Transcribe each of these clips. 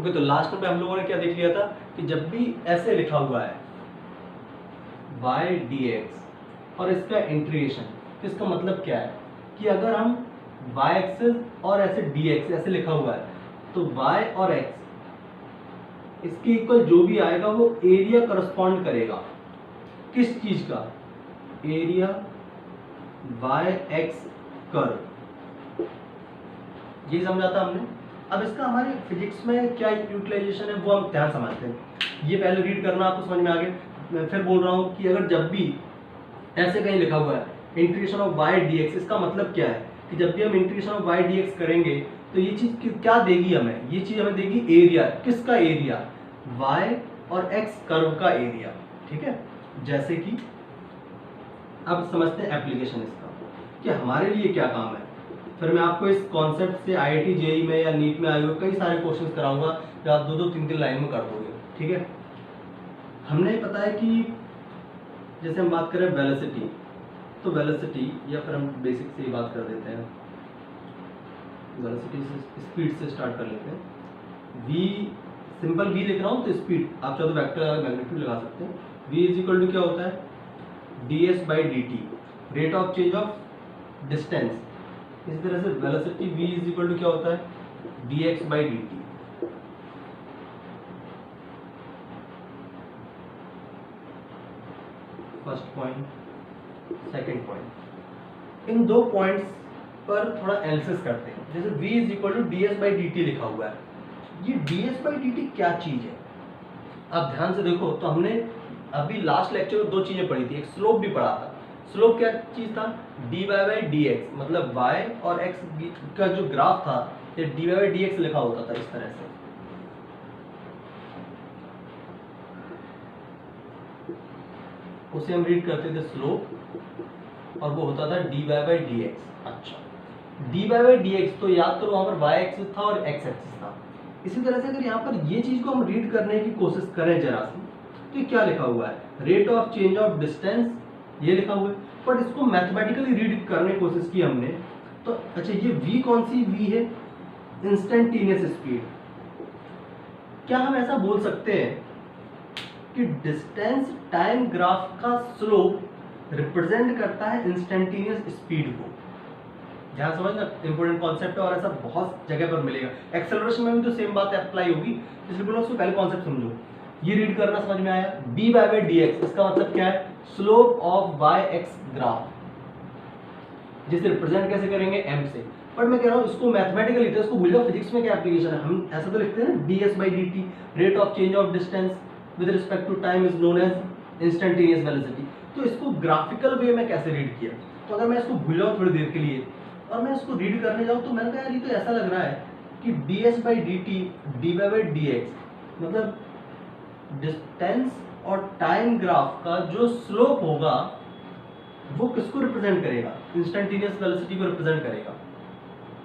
Okay, तो last में हम लोगों ने क्या देख लिया था कि जब भी ऐसे लिखा हुआ है y dx और इसका इंटीग्रेशन, तो इसका मतलब क्या है कि अगर हम y एक्सिस और ऐसे dx ऐसे लिखा हुआ है तो y और x इसके इक्वल जो भी आएगा वो एरिया करस्पॉन्ड करेगा किस चीज का, एरिया y x कर्व। ये समझा था हमने। अब इसका हमारे फिजिक्स में क्या यूटिलाइजेशन है वो हम ध्यान समझते हैं। ये पहले रीड करना आपको समझ में आ गया। मैं फिर बोल रहा हूँ कि अगर जब भी ऐसे कहीं लिखा हुआ है इंटीग्रेशन ऑफ y dx, इसका मतलब क्या है कि जब भी हम इंटीग्रेशन ऑफ y dx करेंगे तो ये चीज क्या देगी हमें, ये चीज हमें देगी एरिया। किसका एरिया, y और x कर्व का एरिया। ठीक है, जैसे कि अब समझते हैं एप्लीकेशन इसका कि हमारे लिए क्या काम है। फिर मैं आपको इस कॉन्सेप्ट से IIT JEE में या नीट में आए हुए कई सारे क्वेश्चंस कराऊंगा जो आप 2-2 3-3 लाइन में कर दोगे। ठीक है, हमने पता है कि जैसे हम बात करें वेलोसिटी, तो वेलोसिटी या फिर हम बेसिक से ही बात कर देते हैं, वेलोसिटी से स्पीड से स्टार्ट कर लेते हैं। v सिंपल v लिख रहा हूँ तो स्पीड आप चाहो तो वेक्टर मैग्नीट्यूड लगा सकते हैं। v इज इक्वल टू क्या होता है, ds by dt, rate of change of distance. इसी तरह से velocity v is equal to क्या होता है, dx by dt। First point, second point, इन दो पॉइंट्स पर थोड़ा एनालिसिस करते हैं। जैसे v is equal to ds by dt लिखा हुआ है, ये ds बाई dt क्या चीज है। आप ध्यान से देखो तो हमने अभी लास्ट लेक्चर में दो चीजें पढ़ी थी, एक स्लोप भी पढ़ा था। स्लोप क्या चीज था, dy बाई dx, मतलब y और x का जो ग्राफ था ये dy बाई dx लिखा होता था इस तरह से। उसे हम रीड करते थे स्लोप और वो होता था dy बाई dx। अच्छा, dy बाई dx तो याद करो वहां पर y एक्सिस था और x एक्सिस था। इसी तरह से अगर यहाँ पर ये चीज को हम रीड करने की कोशिश करें जरा सी, तो ये क्या लिखा हुआ है, rate of change of distance, ये लिखा हुआ है। बट इसको मैथमेटिकली रीड करने की कोशिश की हमने तो अच्छा, ये v कौन सी v है, इंस्टेंटेनियस स्पीड। क्या हम ऐसा बोल सकते हैं कि डिस्टेंस टाइम ग्राफ का स्लोप रिप्रेजेंट करता है इंस्टेंटेनियस स्पीड को। ध्यान समझना, इंपॉर्टेंट कॉन्सेप्ट है और ऐसा बहुत जगह पर मिलेगा। एक्सेलरेशन में भी तो सेम बात अप्लाई होगी, इसलिए बोलो उसको पहले कॉन्सेप्ट समझो। ये रीड करना समझ में आया, dy बाई dx, इसका मतलब क्या है, slope of y x graph, जिसे रिप्रेजेंट कैसे करेंगे, m से। बट मैं कह रहा हूँ इसको मैथमेटिकली लिखते हैं, इसको भूल जाओ फिजिक्स में क्या एप्लीकेशन है। हम ऐसा तो लिखते हैं ना, ds by dt, rate of change of distance with respect to time is known as instantaneous velocity. तो इसको ग्राफिकल वे में कैसे रीड किया, तो अगर मैं इसको भूल जाऊँ थोड़ी देर के लिए और मैं इसको रीड करने जाऊँ तो मैंने कहा यार ये तो ऐसा लग रहा है कि ds by dt dy by dx, मतलब डिस्टेंस और टाइम ग्राफ का जो स्लोप होगा वो किसको रिप्रेजेंट करेगा, इंस्टेंटेनियस वेलोसिटी को रिप्रेजेंट करेगा।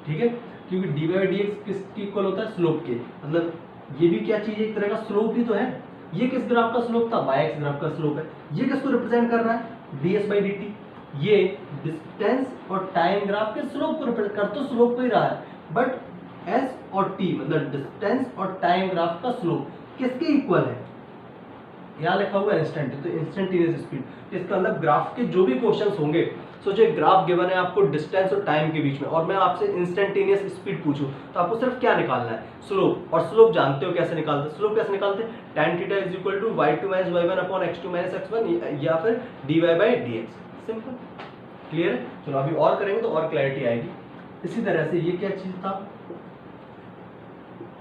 ठीक है, क्योंकि dy बाई dx किसके इक्वल होता है, स्लोप के। मतलब ये भी क्या चीज है, एक तरह का स्लोप ही तो है। ये किस ग्राफ का स्लोप था, y x ग्राफ का स्लोप है। ये किसको रिप्रेजेंट कर रहा है, ds बाई dt। ये डिस्टेंस और टाइम ग्राफ के स्लोप को रिप्रेजेंट कर, तो स्लोप को ही रहा है। बट s और t मतलब डिस्टेंस और टाइम ग्राफ का स्लोप किसके इक्वल है, यहाँ लिखा हुआ है इंस्टेंट, तो इंस्टेंटेनियस स्पीड। इसका मतलब ग्राफ के जो भी क्वेश्चंस होंगे, सोचिए ग्राफ गिवन है आपको डिस्टेंस और टाइम के बीच में, और मैं आपसे इंस्टेंटेनियस स्पीड पूछूं तो आपको सिर्फ क्या निकालना है, स्लोप। और स्लोप जानते हो कैसे निकालते हैं, स्लोप कैसे निकालते हैं, tan theta is equal to y2 minus y1 upon x2 minus x1 या फिर dy by dx। Simple, clear है। चलो अभी और करेंगे तो और क्लैरिटी आएगी। इसी तरह से ये क्या चीज था,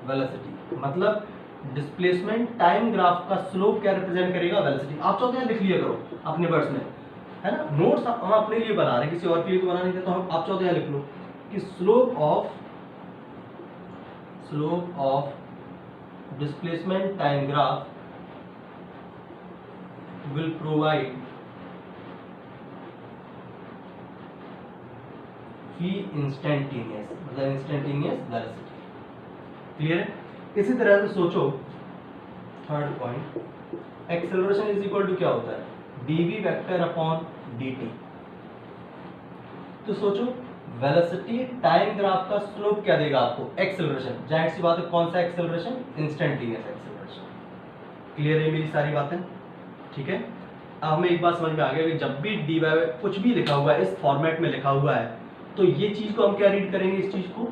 वेलोसिटी, मतलब डिस्प्लेसमेंट टाइम ग्राफ का स्लोप क्या रिप्रेजेंट करेगा, वेलोसिटी। आप चाहते हैं लिख लिया करो अपने वर्ड्स में, है ना। नोट्स हम अपने लिए बना रहे हैं, किसी और के लिए तो बना नहीं, तो हम आप चाहते हैं लिख लो कि slope of displacement time graph will provide v instantaneous, मतलब इंस्टेंटेनियस वेलोसिटी। क्लियर है। इसी तरह से सोचो third point, acceleration is equal to क्या होता है, dv वेक्टर अपॉन dt। तो सोचो वेलोसिटी टाइम ग्राफ का स्लोप क्या देगा आपको? एक्सेलरेशन। जाहिर सी बात है, कौन सा एक्सेलरेशन? Instantaneous acceleration. क्लियर है मेरी सारी बातें? ठीक है। अब हमें एक बात समझ में आ गया कि जब भी डी बाय कुछ भी लिखा हुआ है, इस फॉर्मेट में लिखा हुआ है, तो ये चीज को हम क्या रीड करेंगे? इस चीज को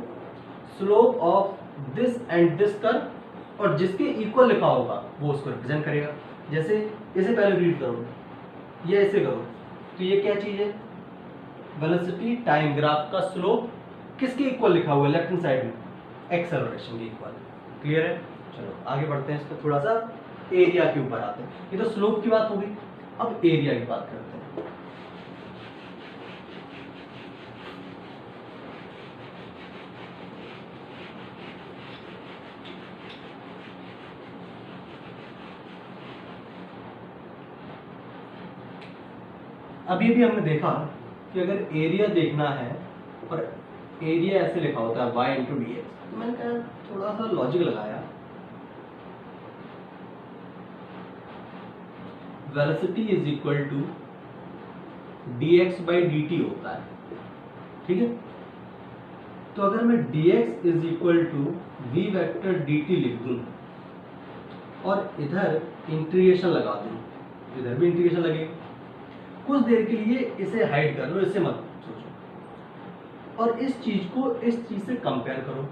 slope of this and this curve, और जिसके इक्वल लिखा होगा वो उसको रिप्रेजेंट करेगा। जैसे इसे पहले रीड करो, ये ऐसे करो, तो ये क्या चीज है? वेलोसिटी टाइम ग्राफ का स्लोप किसके इक्वल लिखा हुआ है? लेफ्ट हैंड साइड में एक्सेलरेशन के इक्वल। क्लियर है? चलो आगे बढ़ते हैं, इस पर थोड़ा सा एरिया के ऊपर आते हैं। ये तो स्लोप की बात होगी, अब एरिया की बात करते हैं। अभी भी हमने देखा कि अगर एरिया देखना है और एरिया ऐसे लिखा होता है y इंटू डी एक्स, तो मैंने कहा थोड़ा सा लॉजिक लगाया। Velocity is equal to dx by dt होता है, ठीक है। तो अगर मैं dx is equal to v vector dt लिख दूं और इधर इंटीग्रेशन लगा दूं, इधर भी इंटीग्रेशन लगेगा, कुछ देर के लिए इसे हाइड कर लो, इसे मत सोचो, और इस चीज को इस चीज से कंपेयर करो।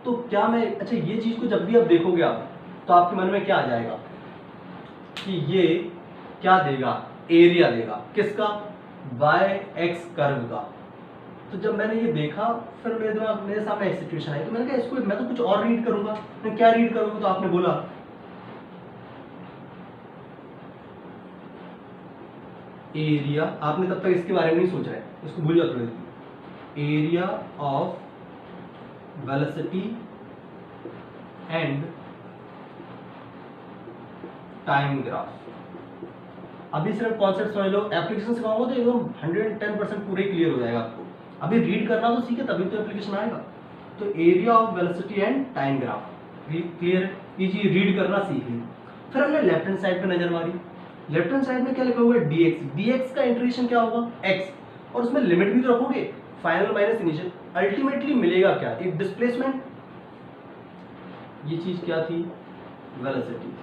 तो क्या मैं, अच्छा ये चीज को जब भी आप देखोगे आप, तो आपके मन में क्या आ जाएगा कि ये क्या देगा? एरिया देगा। किसका? y-x कर्व का। तो जब मैंने ये देखा, फिर मेरे दिमाग मेरे सामने एक सिचुएशन आई, तो मैंने कहा इसको मैं तो कुछ और रीड करूंगा। मैं क्या रीड करूंगा? तो आपने बोला एरिया। आपने तब तक इसके बारे में नहीं सोच रहे, इसको भूल जाओ थोड़ी देर। Area of velocity and time graph. अभी सिर्फ कॉन्सेप्ट समझ लो, एप्लीकेशन सिखाऊंगा तो एकदम 110% पूरे क्लियर हो जाएगा आपको। अभी रीड करना तो सीखे, तभी तो एप्लीकेशन आएगा। तो area of velocity and time graph clear है, ये चीज रीड करना सीख ली। फिर हमने लेफ्ट हैंड साइड पे नजर मारी। लेफ्ट हैंड साइड में क्या लिखा हुआ है? dx। dx का इंटीग्रेशन क्या होगा? x, और उसमें लिमिट भी तो रखोगे, फाइनल माइनस इनिशियल। अल्टीमेटली मिलेगा क्या? एक डिस्प्लेसमेंट। ये चीज क्या थी? वेलोसिटी।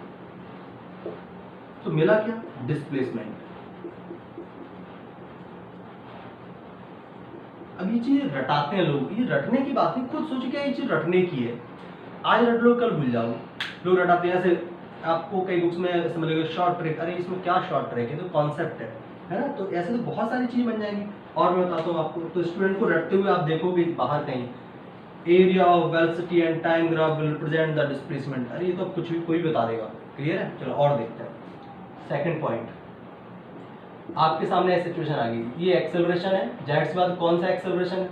तो मिला क्या? डिस्प्लेसमेंट। अब ये चीज रटाते हैं लोग, ये रटने की बात है, खुद सोचो क्या ये चीज रटने की है। आज रट लो, कल भूल जाओ। लोग रटाते हैं ऐसे, आपको कई बुक्स में ऐसे मिलेगा शॉर्ट ट्रिक। अरे इसमें क्या शॉर्ट ट्रिक है? तो कॉन्सेप्ट है ना। तो ऐसे तो बहुत सारी चीज बन जाएंगी। और मैं बताता हूँ आपको, तो स्टूडेंट को रटते हुए आप देखोगे बाहर कहीं, area of velocity and time graph will represent the displacement. अरे ये तो कुछ भी कोई बता देगा। क्लियर है? चलो और देखते हैं। सेकंड पॉइंट, आपके सामने ऐसी सिचुएशन आ गई, ये एक्सेलरेशन है। जाहिर सी बात, कौन सा एक्सेलरेशन?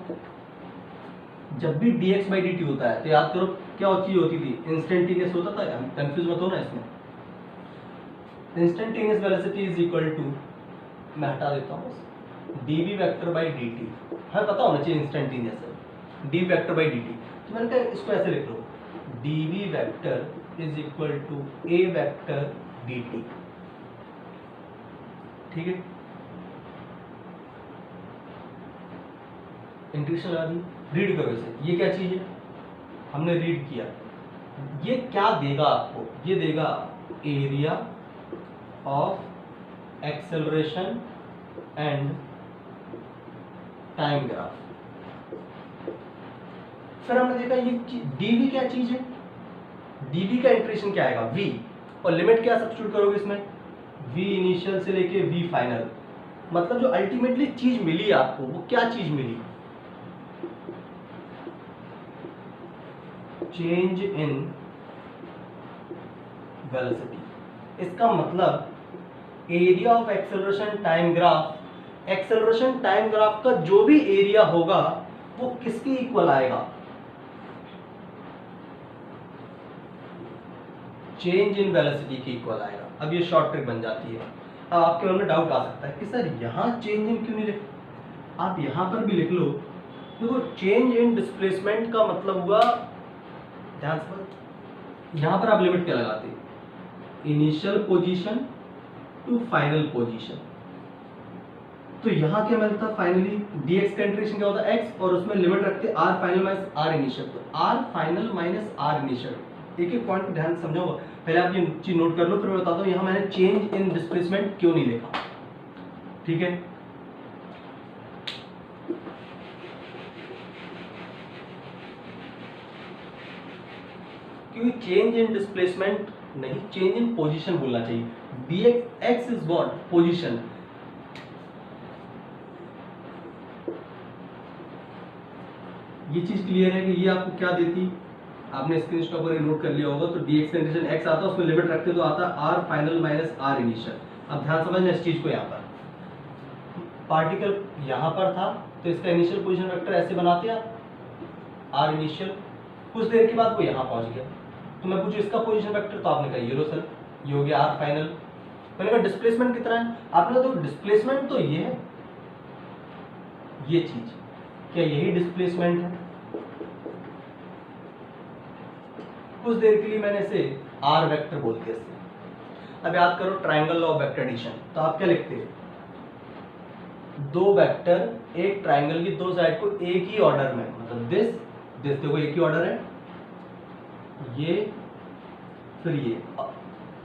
जब भी dx बाई dt होता है तो याद करो क्या चीज होती थी? इंस्टेंटेनियस होता था। कंफ्यूज मत हो ना इसमें। Instantaneous velocity is equal to, मैं हटा देता हूँ, dv वेक्टर बाई dt। हमें पता होना चाहिए इंस्टेंटेनियस है, d वेक्टर बाई dt। तो मैंने कहा इसको ऐसे लिख लो, dv vector is equal to a vector dt। ठीक है, इंट्यूशन लगा दी। रीड करो इसे, ये क्या चीज है? हमने रीड किया। ये क्या देगा आपको? ये देगा area of acceleration and time graph. फिर हमने देखा ये dv क्या चीज है? dv का इंटीग्रेशन क्या आएगा? v, और लिमिट क्या सब्स्टिट्यूट करोगे इसमें? v इनिशियल से लेके v फाइनल। मतलब जो अल्टीमेटली चीज मिली आपको, वो क्या चीज मिली? Change in velocity. इसका मतलब area of acceleration time graph, acceleration time graph का जो भी एरिया होगा वो किसके इक्वल आएगा? चेंज इन वेलोसिटी के इक्वल आएगा। अब ये शॉर्ट ट्रिक बन जाती है। अब आपके मन में डाउट आ सकता है कि सर यहां चेंज इन क्यों नहीं लिख? आप यहां पर भी लिख लो। देखो, चेंज इन डिस्प्लेसमेंट का मतलब हुआ, ध्यान से, यहां पर आप लिमिट क्या लगाते? Initial position to final position. तो यहाँ क्या मिलता है फाइनली, dx का इंटीग्रेशन क्या होता है x, और उसमें लिमिट रखते हैं r final minus r initial. तो r final minus r initial, एक एक पॉइंट ध्यान से समझाऊंगा, पहले आप ये चीज नोट कर लो, फिर मैं बताता हूँ यहाँ मैंने चेंज इन डिस्प्लेसमेंट क्यों नहीं लिखा। ठीक है, क्योंकि चेंज इन डिस्प्लेसमेंट नहीं, चेंज इन पोजीशन बोलना चाहिए। dx x is what, position. ये चीज क्लियर है कि ये आपको क्या देती, आपने स्क्रीनशॉट पर नोट कर लिया होगा। तो dx का इंटीग्रेशन x आता है, उसमें लिमिट रखते तो आता r final minus r initial. अब ध्यान समझना इस चीज को, यहाँ पर पार्टिकल यहाँ पर था तो इसका इनिशियल पोजीशन वेक्टर ऐसे बनाते हैं r इनिशियल, कुछ देर के बाद वो यहाँ पहुंच गया, तो मैं पूछूं इसका पोजीशन वेक्टर, तो आपने कहा ये लो सर, ये हो गया r फाइनल। मैंने कहा डिस्प्लेसमेंट कितना है, आपने कहा तो डिस्प्लेसमेंट तो ये है, ये चीज क्या यही डिस्प्लेसमेंट है। कुछ देर के लिए मैंने इसे r वेक्टर बोल दिया इससे। अब याद करो triangle law of vector addition, तो आप क्या लिखते हैं, दो वेक्टर एक ट्राइंगल की दो साइड को एक ही ऑर्डर में, मतलब दिस देखो एक ही ऑर्डर है, ये फिर ये,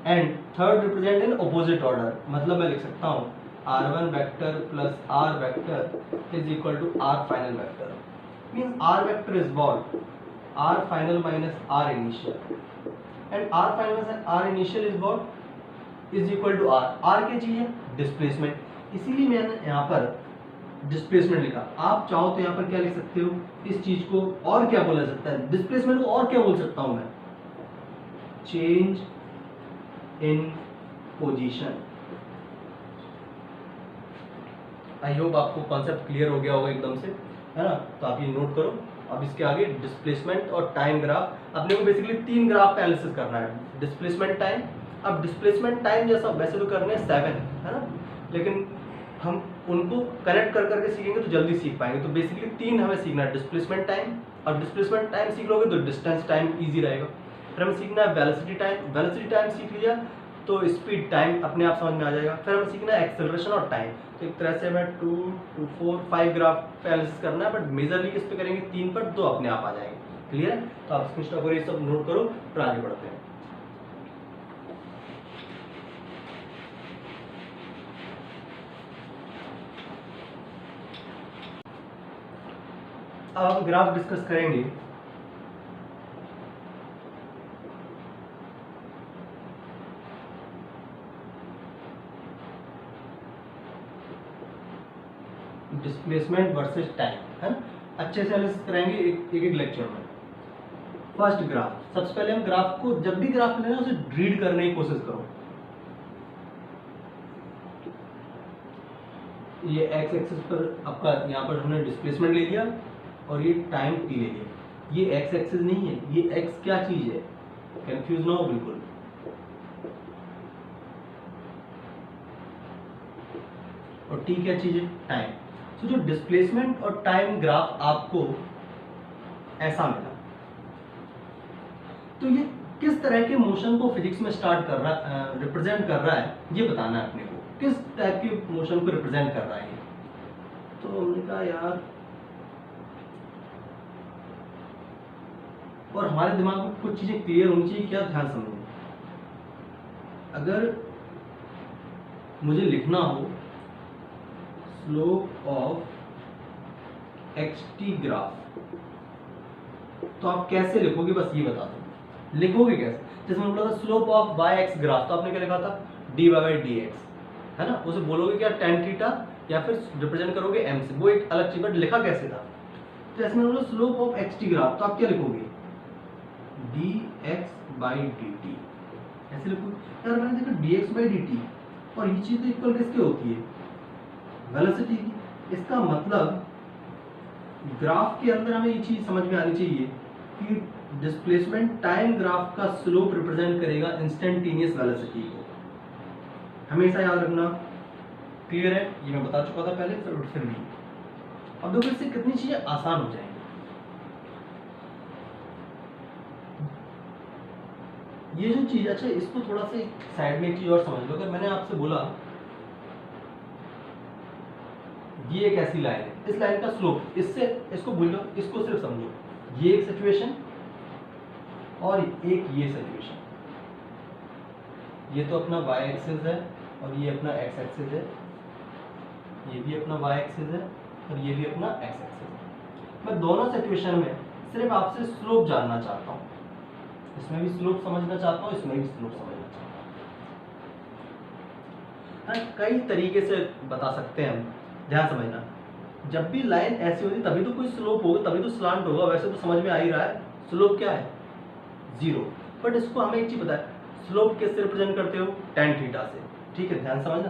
and third represent in opposite order, मतलब मैं लिख सकता हूँ r1 vector plus r vector is equal to r final vector, means r vector is what, r final minus r initial, and r final minus r initial is what, is equal to r। r क्या चाहिए, displacement, इसीलिए मैंने यहाँ पर displacement लिखा। आप चाहो तो यहाँ पर क्या लिख सकते हो, इस चीज को और क्या बोला सकता है, डिस्प्लेसमेंट को और क्या बोल सकता हूं मैं, change in position. I hope आपको कॉन्सेप्ट क्लियर हो गया होगा एकदम से, है ना। तो आप ये नोट करो। अब इसके आगे डिस्प्लेसमेंट और टाइम ग्राफ, अपने को बेसिकली 3 ग्राफ का एनालिसिस करना है, डिस्प्लेसमेंट टाइम। अब डिस्प्लेसमेंट टाइम जैसा वैसे तो करने हैं 7, है ना, लेकिन हम उनको कनेक्ट कर करके सीखेंगे तो जल्दी सीख पाएंगे। तो बेसिकली 3 हमें सीखना है, डिस्प्लेसमेंट टाइम, और डिस्प्लेसमेंट टाइम सीख लोगे तो डिस्टेंस टाइम इजी रहेगा। फिर हमें सीखना है वेलोसिटी टाइम, वेलोसिटी टाइम सीख लिया तो स्पीड टाइम अपने आप समझ में आ जाएगा। फिर हमें सीखना है एक्सेलरेशन और टाइम। तो एक तरह से हमें 2 to 4 5 ग्राफ पे एनालिसिस करना है, बट मेजरली किस पे करेंगे, 3 पर, 2 अपने आप आ जाएंगे। क्लियर है, तो आप स्क्रीनशॉट पर ये सब नोट करो, फिर आगे बढ़ते हैं। अब आप ग्राफ डिस्कस करेंगे। डिस्प्लेसमेंट वर्सेस टाइम, है ना, अच्छे से एनालिसिस कराएंगे एक एक लेक्चर में। फर्स्ट ग्राफ, सबसे पहले हम ग्राफ को, जब भी ग्राफ लेना उसे रीड करने की कोशिश करो। ये एक्स एक्सिस पर आपका यहाँ पर हमने डिस्प्लेसमेंट ले लिया और ये टाइम टी ले लिया। ये एक्स एक्सिस नहीं है, ये एक्स क्या चीज है, कंफ्यूज ना हो बिल्कुल। और टी क्या चीज है, टाइम। तो जो डिस्प्लेसमेंट और टाइम ग्राफ आपको ऐसा मिला, तो ये किस तरह के मोशन को फिजिक्स में स्टार्ट कर रहा, रिप्रेजेंट कर रहा है, ये बताना है अपने को, किस टाइप के मोशन को रिप्रेजेंट कर रहा है। तो हमने कहा यार, और हमारे दिमाग में कुछ चीजें क्लियर होनी चाहिए, क्या ध्यान समझें। अगर मुझे लिखना हो स्लोप ऑफ एक्सटी ग्राफ, तो आप कैसे लिखोगे, बस ये बता दो, लिखोगे कैसे। जैसे मैंने बोला था slope of Y X graph, तो आपने क्या लिखा था, D Y by D X, है ना, उसे बोलोगे क्या, टेन थीटा, या फिर रिप्रेजेंट करोगे एम से, वो एक अलग चीज, बट लिखा कैसे था। तो ऐसे मैंने बोला स्लोप ऑफ एक्सटी ग्राफ, तो आप क्या लिखोगे, D x by D T, ऐसे लिखोगे। यार मैंने देखा D x by D T, और ये चीज तो इक्वल किसके होती है, वेलोसिटी की। इसका मतलब ग्राफ के अंदर हमें ये चीज समझ में आनी चाहिए कि डिस्प्लेसमेंट टाइम ग्राफ का स्लोप रिप्रेजेंट करेगा इंस्टेंटेनियस वेलोसिटी को, हमेशा याद रखना। क्लियर है, ये मैं बता चुका था पहले, फिर भी अब देखो इससे कितनी चीजें आसान हो जाएंगी। ये जो चीज, अच्छा इसको थोड़ा सा साइड में एक चीज और समझ लो। अगर मैंने आपसे बोला ये एक ऐसी लाइन है, इस लाइन का स्लोप, इससे इसको भूल जाओ, इसको सिर्फ समझो, ये एक सिचुएशन और एक ये सिचुएशन, ये तो अपना y एक्सिस है और ये अपना x एक्सिस है, ये भी अपना y एक्सिस है और ये भी अपना x एक्सिस है। मैं दोनों सिचुएशन में सिर्फ आपसे स्लोप जानना चाहता हूँ, इसमें भी स्लोप समझना चाहता हूँ, इसमें भी स्लोप समझना चाहता हूँ। हाँ, कई तरीके से बता सकते हैं हम, ध्यान समझना। जब भी लाइन ऐसी होती तभी तो कोई स्लोप होगा, तभी तो स्लांट होगा। वैसे तो समझ में आ ही रहा है स्लोप क्या है, 0। बट इसको हमें एक चीज पता है, स्लोप किससे रिप्रेजेंट करते हो, tan थीटा से। ठीक है, ध्यान समझना।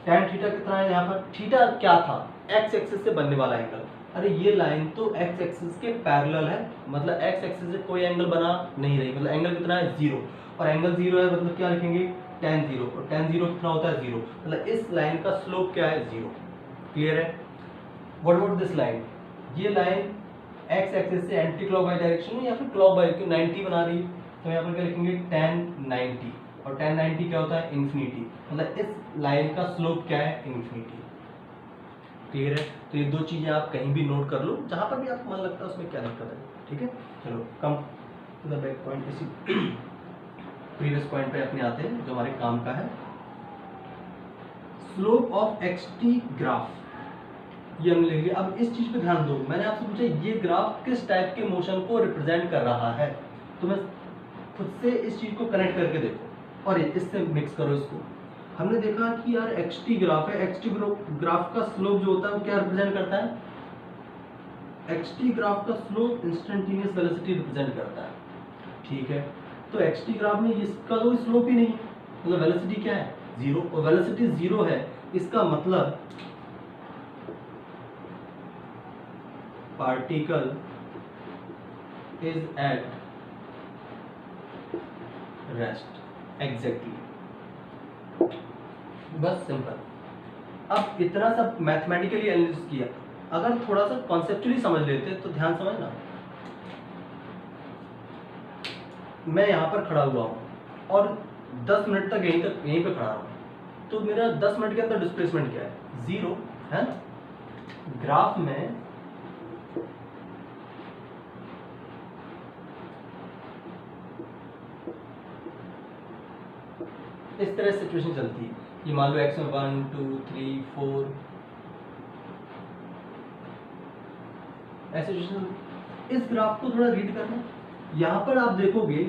tan थीटा कितना है यहाँ पर, थीटा क्या था, x एक्सिस से बनने वाला एंगल। अरे ये लाइन तो x एक्सिस के पैरेलल है, मतलब x एक्सिस से कोई एंगल बना नहीं रही, मतलब एंगल कितना है, 0। और एंगल 0 है मतलब क्या लिखेंगे, tan 0। और tan 0 कितना होता है, 0। मतलब इस लाइन का स्लोप क्या है, 0। क्लियर है। व्हाट अबाउट दिस लाइन, ये लाइन x एक्सिस से एंटी क्लॉकवाइज डायरेक्शन में या फिर क्लॉकवाइज की 90 बना रही है, तो यहाँ पर क्या लिखेंगे, tan 90। और tan 90 क्या होता है, इन्फिनिटी। मतलब इस लाइन का स्लोप क्या है, इन्फिनिटी। क्लियर है। तो ये दो चीजें आप कहीं भी नोट कर लो, जहां पर भी आपको मन लगता है उसमें क्या दिक्कत है। ठीक है, चलो come to the back point, इसी प्रीवियस पॉइंट पे अपने आते हैं जो हमारे काम का है। स्लोप ऑफ xt ग्राफ, ये हमने लिख लिया। अब इस चीज पे ध्यान दो, मैंने आपसे पूछा ये ग्राफ किस टाइप के मोशन को रिप्रेजेंट कर रहा है, तो मैं खुद से इस चीज को कनेक्ट करके देखो और इससे मिक्स करो इसको। हमने देखा कि यार xt ग्राफ है, xt ग्राफ का स्लोप जो होता है वो क्या रिप्रेजेंट करता है, xt ग्राफ का स्लोप इंस्टेंटेनियस वेलोसिटी रिप्रेजेंट करता है। ठीक है, तो xt ग्राफ में इसका कोई स्लोप ही नहीं, मतलब वेलोसिटी क्या है, 0। और वेलोसिटी 0 है, इसका मतलब particle is at rest. Exactly, बस सिंपल। अब इतना सब मैथमेटिकली एनालिसिस किया, अगर थोड़ा सा कॉन्सेप्चुअली समझ लेते तो ध्यान समझना। मैं यहाँ पर खड़ा हुआ हूँ और 10 मिनट तक यहीं पे खड़ा हूँ, तो मेरा 10 मिनट के अंदर डिस्प्लेसमेंट क्या है, 0 है ना। ग्राफ में इस तरह सिचुएशन चलती है, ये मान लो x में 1 2 3 4 ऐसे सिचुएशन। इस ग्राफ को थोड़ा रीड करना, यहाँ पर आप देखोगे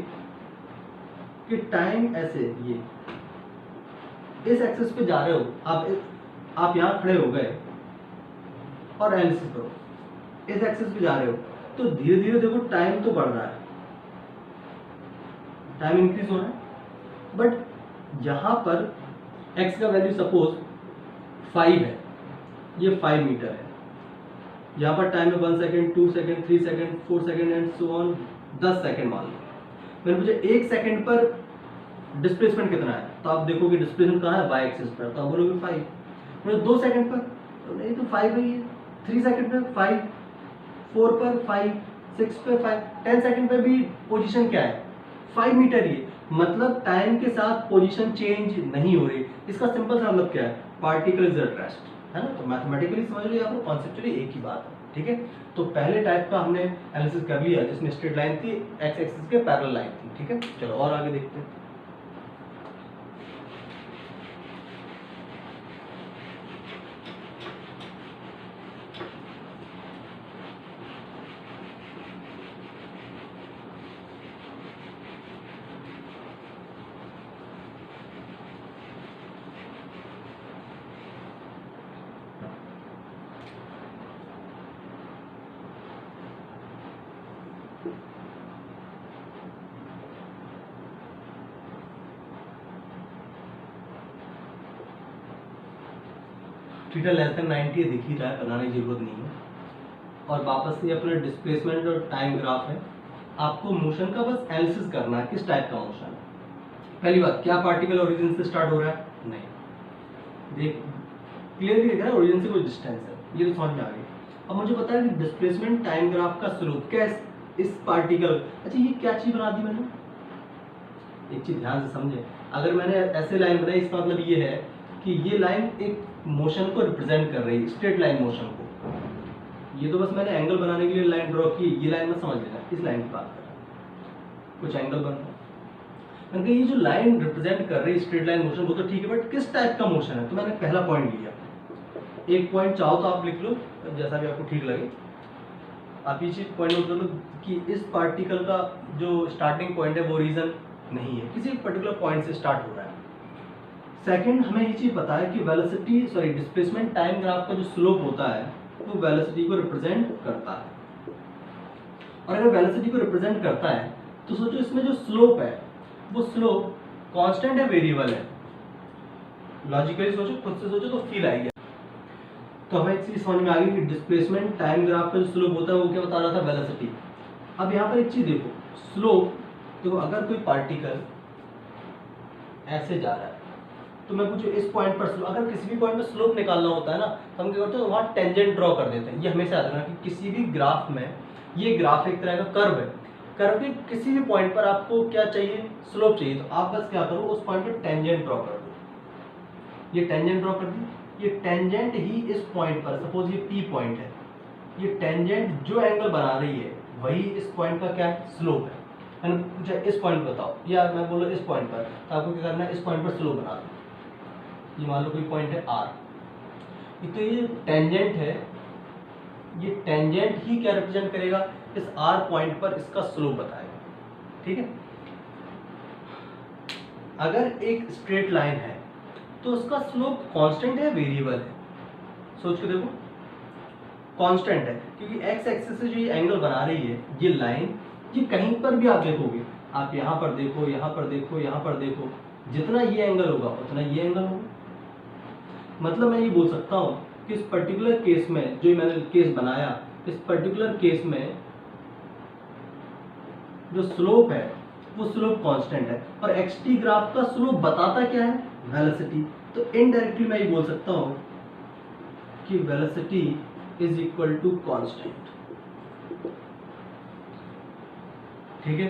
कि टाइम ऐसे, ये इस एक्सिस पे जा रहे हो आप यहाँ खड़े हो गए और एनालिसिस करो, इस एक्सिस पे जा रहे हो तो धीरे धीरे देखो टाइम तो बढ़ रहा है, टाइम इंक्रीज हो रहा है। बट यहाँ पर x का वैल्यू सपोज 5 है, ये 5 मीटर है, यहाँ पर टाइम है 1 second 2 second 3 second 4 second and so on 10 second मान लो। मैंने मुझे 1 सेकेंड पर डिस्प्लेसमेंट कितना है, तो आप देखोगे डिस्प्लेसमेंट कहाँ है, y एक्सिस पर, तो आप बोलोगे 5। मुझे 2 सेकेंड पर, तो नहीं तो 5 है ये, 3 सेकेंड पर 5, 4 पर 5, 6 पर 5, 10 सेकेंड पर भी पोजीशन क्या है, 5 मीटर। ये मतलब टाइम के साथ पोजीशन चेंज नहीं हो रही। इसका सिंपल सा मतलब क्या है, पार्टिकल इज एट रेस्ट, है ना। तो मैथमेटिकली समझ लो, या फिर कॉन्सेप्चुअली एक ही बात है। ठीक है, तो पहले टाइप का हमने एनालिसिस कर लिया जिसमें स्ट्रेट लाइन थी, एक्स एक्सिस के पैरेलल लाइन थी। ठीक है, चलो और आगे देखते हैं। थीटा लेस देन 90 दिख ही रहा है, बनाने की जरूरत नहीं है। और वापस से अपना डिस्प्लेसमेंट और टाइम ग्राफ है, आपको मोशन का बस एनालिसिस करना है, किस टाइप का मोशन है। पहली बात, क्या पार्टिकल ओरिजिन से स्टार्ट हो रहा है, नहीं, देख क्लियरली दिख रहा है ओरिजिन से कोई डिस्टेंस है, ये तो समझ में आ गई। अब मुझे पता है कि डिस्प्लेसमेंट टाइम ग्राफ का स्लोप क्या है इस पार्टिकल। अच्छा, ये क्या चीज बना दी मैंने, एक चीज ध्यान से समझे। अगर मैंने ऐसे लाइन बनाई, इसका मतलब ये है कि ये लाइन एक मोशन को रिप्रेजेंट कर रही है, स्ट्रेट लाइन मोशन को। ये तो बस मैंने एंगल बनाने के लिए लाइन ड्रॉ की, ये लाइन में समझ लेना, इस लाइन की बात कर रहा हूं, कुछ एंगल बन रहा है। मैंने कहा ये जो लाइन रिप्रेजेंट कर रही है स्ट्रेट लाइन मोशन, वो तो ठीक है, बट किस टाइप का मोशन है? तो मैंने पहला पॉइंट लिया, एक पॉइंट चाहो तो आप लिख लो जैसा भी आपको ठीक लगे। आप ये चीज पॉइंट आउट कर लो कि इस पार्टिकल का जो स्टार्टिंग पॉइंट है वो रीजन नहीं है, किसी पर्टिकुलर पॉइंट से स्टार्ट हो रहा है। सेकंड, हमें ये चीज पता है कि velocity sorry displacement time graph का जो स्लोप होता है वो वेलोसिटी को रिप्रेजेंट करता है। और अगर वेलोसिटी को रिप्रेजेंट करता है तो सोचो इसमें जो स्लोप है वो स्लोप कांस्टेंट है, वेरिएबल है। लॉजिकली सोचो, खुद से सोचो तो फील आएगी। तो हमें एक चीज समझ में आ गई कि डिस्प्लेसमेंट टाइम ग्राफ का जो स्लोप होता है वो क्या बता रहा था? वेलोसिटी। अब यहाँ पर एक चीज देखो, स्लोप, तो अगर कोई पार्टिकल ऐसे जा रहा है तो मैं पूछूं इस पॉइंट पर स्लोप, अगर किसी भी पॉइंट में स्लोप निकालना होता है ना तो हम क्या करते हैं, वहाँ टेंजेंट ड्रॉ कर देते हैं। ये हमेशा याद रखना कि किसी भी ग्राफ में, ये ग्राफ एक तरह का कर्व है, कर्व के किसी भी पॉइंट पर आपको क्या चाहिए? स्लोप चाहिए। तो आप बस क्या करो, उस पॉइंट पर टेंजेंट ड्रॉ कर दो। ये टेंजेंट ड्रॉ कर दी, ये टेंजेंट ही इस पॉइंट पर, सपोज ये पी पॉइंट है, ये टेंजेंट जो एंगल बना रही है वही इस पॉइंट का क्या है? स्लोप है। मैंने पूछा इस पॉइंट बताओ, या मैं बोलो इस पॉइंट पर, तो आपको क्या करना है? इस पॉइंट पर स्लोप बना दो। ये मान लो कोई पॉइंट है आर, तो ये टेंजेंट है, ये टेंजेंट ही क्या रिप्रेजेंट करेगा? इस आर पॉइंट पर इसका स्लोप बताएगा। ठीक है। अगर एक स्ट्रेट लाइन है तो उसका स्लोप कांस्टेंट है, वेरिएबल है? सोच के देखो, कांस्टेंट है, क्योंकि एक्स एक्सिस से जो ये एंगल बना रही है ये लाइन, ये कहीं पर भी आप देखोगे, आप यहाँ पर देखो, यहाँ पर देखो, यहाँ पर देखो, जितना ये एंगल होगा उतना ये एंगल होगा। मतलब मैं ये बोल सकता हूँ कि इस पर्टिकुलर केस में, जो मैंने केस बनाया, इस पर्टिकुलर केस में जो स्लोप है वो स्लोप कांस्टेंट है, और एक्सटी ग्राफ का स्लोप बताता क्या है? वेलोसिटी। तो इनडायरेक्टली मैं ये बोल सकता हूँ कि velocity is equal to constant. ठीक है,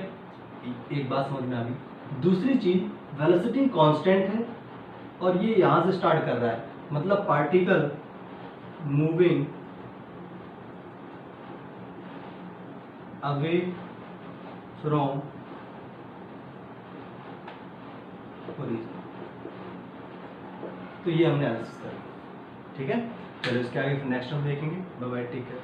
एक बात समझ में आ गई। दूसरी चीज, वेलोसिटी कांस्टेंट है और ये यहां से स्टार्ट कर रहा है, मतलब particle moving away from origin. तो ये हमने एनालिसिस कर लिया। ठीक है, चलो इसके आगे फिर नेक्स्ट हम देखेंगे। Bye bye, take care.